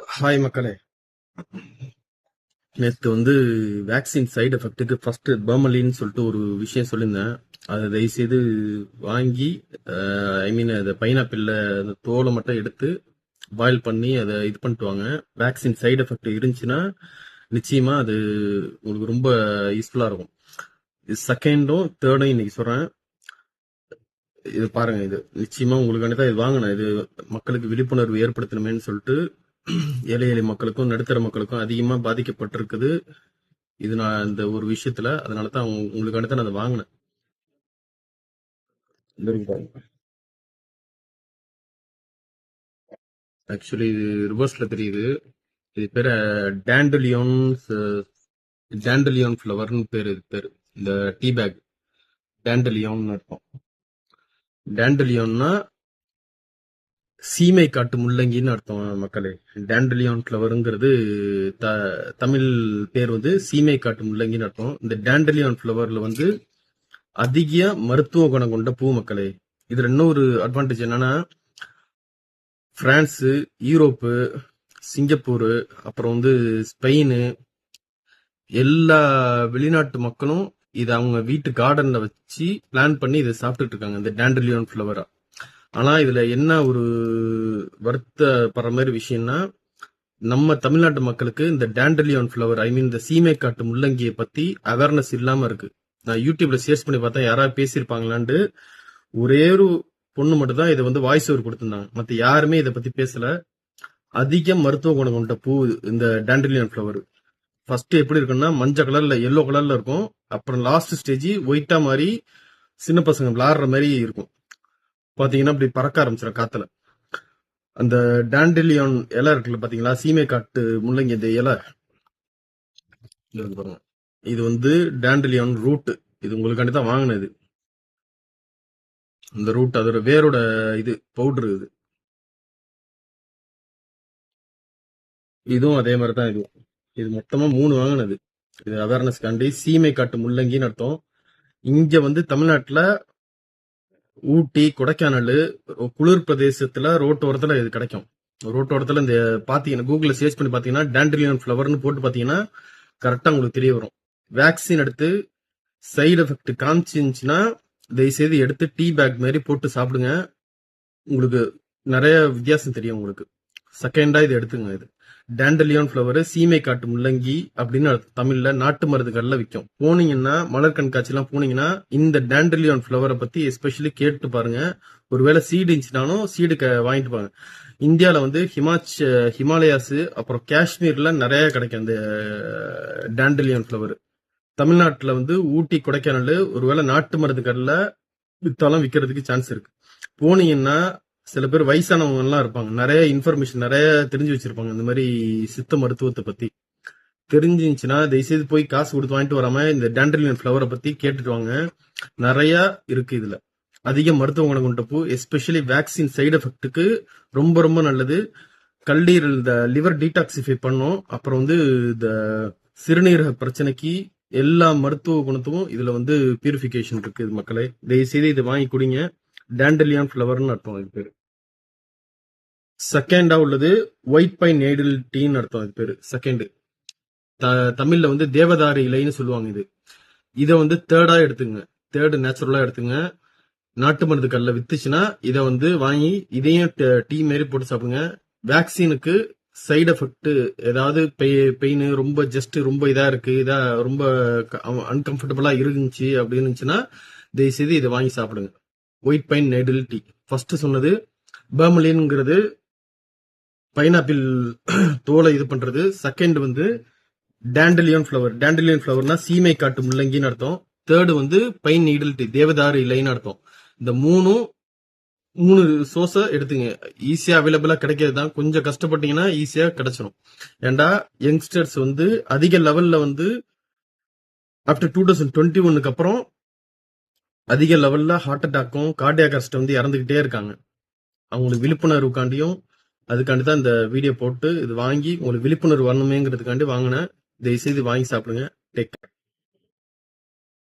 Hi மக்களே. நேற்று வந்து வேக்சின் சைடு எஃபெக்ட்டுக்கு ஃபர்ஸ்ட் பர்மலின்னு சொல்லிட்டு ஒரு விஷயம் சொல்லியிருந்தேன். அதை தயவுசெய்து வாங்கி அதை பைனாப்பிளில் அந்த தோலை மட்டும் எடுத்து பாயில் பண்ணி அதை இது பண்ணிட்டு வாங்க. வேக்சின் சைடு எஃபெக்ட் இருந்துச்சுன்னா நிச்சயமா அது உங்களுக்கு ரொம்ப யூஸ்ஃபுல்லாக இருக்கும். இது செகண்டும் தேர்டும் இன்னைக்கு சொல்றேன். இது பாருங்க, இது நிச்சயமா உங்களுக்கு தான் இது வாங்கினேன். இது மக்களுக்கு விழிப்புணர்வு ஏற்படுத்தணுமேன்னு சொல்லிட்டு ஏழை எளிய மக்களுக்கும் நடுத்தர மக்களுக்கும் அதிகமா பாதிக்கப்பட்டிருக்குது இது. நான் இந்த ஒரு விஷயத்துல அதனால தான் உங்களுக்கு தான் அதை வாங்கினேன். ஆக்சுவலி இது ரிவர்ஸ்ல தெரியுது. இது பேரு டேண்டலியோன் டேண்டலியோன் ஃபிளவர்னு பேரு. இது பேரு இந்த டீ பேக் டேண்டலியோன் இருக்கும். டேண்டலியோன்னா சீமை காட்டு முள்ளங்கின்னு அர்த்தம் மக்களே. டேண்டலியான் ஃபிளவருங்கிறது தமிழ் பேர் வந்து சீமை காட்டு முள்ளங்கின்னு அர்த்தம். இந்த டேண்டலியான் ஃபிளவர்ல வந்து அதிக மருத்துவ குணம் கொண்ட பூ மக்களே. இதுல இன்னொரு அட்வான்டேஜ் என்னன்னா, பிரான்ஸ், யூரோப்பு, சிங்கப்பூர், அப்புறம் வந்து ஸ்பெயின், எல்லா வெளிநாட்டு மக்களும் இதை அவங்க வீட்டு கார்டன்ல வச்சு பிளான் பண்ணி இதை சாப்பிட்டுட்டு இருக்காங்க, இந்த டேண்டலியான் ஃபிளவரா. ஆனா இதுல என்ன ஒரு வருத்தப்படுற மாதிரி விஷயம்னா, நம்ம தமிழ்நாட்டு மக்களுக்கு இந்த டேண்டலியான் ஃபிளவர் இந்த சீமை காட்டு முள்ளங்கியை பத்தி அவேர்னஸ் இல்லாம இருக்கு. நான் யூடியூப்ல சர்ச் பண்ணி பார்த்தா யாராவது பேசியிருப்பாங்களான்னு. ஒரே ஒரு பொண்ணு மட்டும் தான் இதை வந்து வாய்ஸ் ஓவர் கொடுத்திருந்தாங்க. மத்த யாருமே இதை பத்தி பேசல. அதிக மருத்துவ குணம் கொண்ட பூ இந்த டேண்டலியான் ஃபிளவர். ஃபர்ஸ்ட் எப்படி இருக்குன்னா மஞ்சள் கலர்ல எல்லோ கலர்ல இருக்கும். அப்புறம் லாஸ்ட் ஸ்டேஜ் ஒயிட்டா மாதிரி சின்ன பசங்க விளாடுற மாதிரி இருக்கும். பாத்தீங்கன்னா இப்படி பறக்க ஆரம்பிச்சிடும் காத்துல. அந்த டேண்டலியான் இலை இருக்குல்ல பாத்தீங்களா, சீமை காட்டு முள்ளங்கி இந்த இலை. இது வந்து டேண்டலியான் ரூட். இது உங்களுக்காண்டி தான் வாங்கினது. இந்த ரூட் அதோட வேரோட இது பவுடர். இதுவும் அதே மாதிரி தான். இது மொத்தமா 3 வாங்கினது. இது அவேர்னஸ் காண்டி சீமை காட்டு முள்ளங்கின்னு அர்த்தம். இங்க வந்து தமிழ்நாட்டுல ஊட்டி, கொடைக்கானல், குளிர் பிரதேசத்துல ரோட்டோரத்துல இது கிடைக்கும். ரோட்டோரத்துல இந்த பாத்தீங்கன்னா கூகுள்ல சர்ச் பண்ணி பாத்தீங்கன்னா டேண்டலியன் ஃபிளவர்னு போட்டு பாத்தீங்கன்னா கரெக்டா உங்களுக்கு தெரிய வரும். வேக்சின் எடுத்து சைடு எஃபெக்ட் காமிச்சிருந்துச்சுன்னா தயவுசெய்து எடுத்து டீ பேக் மாதிரி போட்டு சாப்பிடுங்க. உங்களுக்கு நிறைய வித்தியாசம் தெரியும் உங்களுக்கு. செகண்டா இது எடுத்துங்க. இது டேண்டலியான் ஃபிளவர் சீமை காட்டு முள்ளங்கி அப்படின்னு தமிழ்ல நாட்டு மருந்துகள்ல விற்கும். போனீங்கன்னா மலர் கண்காட்சி எல்லாம் போனீங்கன்னா இந்த டேண்டலியான் ஃபிளவரை பத்தி எஸ்பெஷலி கேட்டு பாருங்க. ஒருவேளை சீடு இருந்துச்சுனாலும் சீடு வாங்கிட்டு பாருங்க. இந்தியாவில வந்து ஹிமாலயாஸ் அப்புறம் காஷ்மீர்ல நிறைய கிடைக்கும் இந்த டேண்டலியான் ஃபிளவர். தமிழ்நாட்டுல வந்து ஊட்டி, கொடைக்கானல் ஒருவேளை நாட்டு மருந்துகள்ல வித்தாலும் விற்கிறதுக்கு சான்ஸ் இருக்கு. போனீங்கன்னா சில பேர் வயசானவங்க எல்லாம் இருப்பாங்க, நிறைய இன்ஃபர்மேஷன் நிறைய தெரிஞ்சு வச்சிருப்பாங்க இந்த மாதிரி சித்த மருத்துவத்தை பத்தி. தெரிஞ்சிருந்துச்சுன்னா தயவுசெய்து போய் காசு கொடுத்து வாங்கிட்டு வராம இந்த டேண்டலியன் ஃபிளவரை பத்தி கேட்டுட்டு வாங்க. நிறைய இருக்கு இதுல. அதிக மருத்துவ குணம் கொண்ட பூ. எஸ்பெஷலி வேக்சின் சைடு எஃபெக்ட்டுக்கு ரொம்ப ரொம்ப நல்லது. கல்லீரல் இந்த லிவர் டீடாக்சிஃபை பண்ணும். அப்புறம் வந்து இந்த சிறுநீரக பிரச்சனைக்கு எல்லா மருத்துவ குணத்தும் இதுல வந்து பியூரிபிகேஷன் இருக்கு. மக்களை தயவுசெய்து இதை வாங்கி குடிங்க. டேண்டலியான் ஃபிளவர்னு அர்த்தம் இது பேரு. செகண்டா உள்ளது ஒயிட் பைன் நெய்டில் டீன்னு அர்த்தம். இது பேரு செகண்ட். தமிழ்ல வந்து தேவதாரு இலைன்னு சொல்லுவாங்க. இதை வந்து தேர்டா எடுத்துங்க. தேர்டு நேச்சுரலா எடுத்துங்க. நாட்டு மருந்து கல்ல வித்துச்சுன்னா இதை வந்து வாங்கி இதையும் டீ மாரி போட்டு சாப்பிடுங்க. வேக்சினுக்கு சைடு எஃபெக்ட் ஏதாவது பெயின் ரொம்ப ஜஸ்ட் ரொம்ப இதா இருக்கு, இதா ரொம்ப அன்கம்ஃபர்டபுளா இருந்துச்சு அப்படின்னு இருந்துச்சுன்னா தயவுசெய்து இதை வாங்கி சாப்பிடுங்க. White pine needle tea. First சொன்னது பர்மலின்ங்கிறது பைனாப்பிள் தோலை இது பண்றது. செகண்ட் வந்து டேண்டலியன் ஃபிளவர். டேண்டலியன் ஃபிளவர்னா சீமை காட்டு முள்ளங்கின்னு அர்த்தம். தேர்டு வந்து பைன் நீடில் டீ, தேவதாரு இலைன்னு அர்த்தம். இந்த மூணு சோர்ஸ எடுத்துங்க. ஈஸியா அவைலபிளா கிடைக்கிறது தான். கொஞ்சம் கஷ்டப்பட்டீங்கன்னா ஈஸியா கிடைச்சிடும். ஏண்டா யங்ஸ்டர்ஸ் வந்து அதிக லெவல்ல வந்து ஆஃப்டர் 2021 அப்புறம் அதிக லெவல்ல ஹார்ட் அட்டாக்கும் கார்டியாக் அரெஸ்ட் வந்து இறந்துகிட்டே இருக்காங்க. அவங்களுக்கு விழிப்புணர்வுக்காண்டியும் அதுக்காண்டி தான் இந்த வீடியோ போட்டு இது வாங்கி உங்களுக்கு விழிப்புணர்வு வரணுமேங்கிறதுக்காண்டி வாங்கினேன். தயவுசெய்து வாங்கி சாப்பிடுங்க. Take care.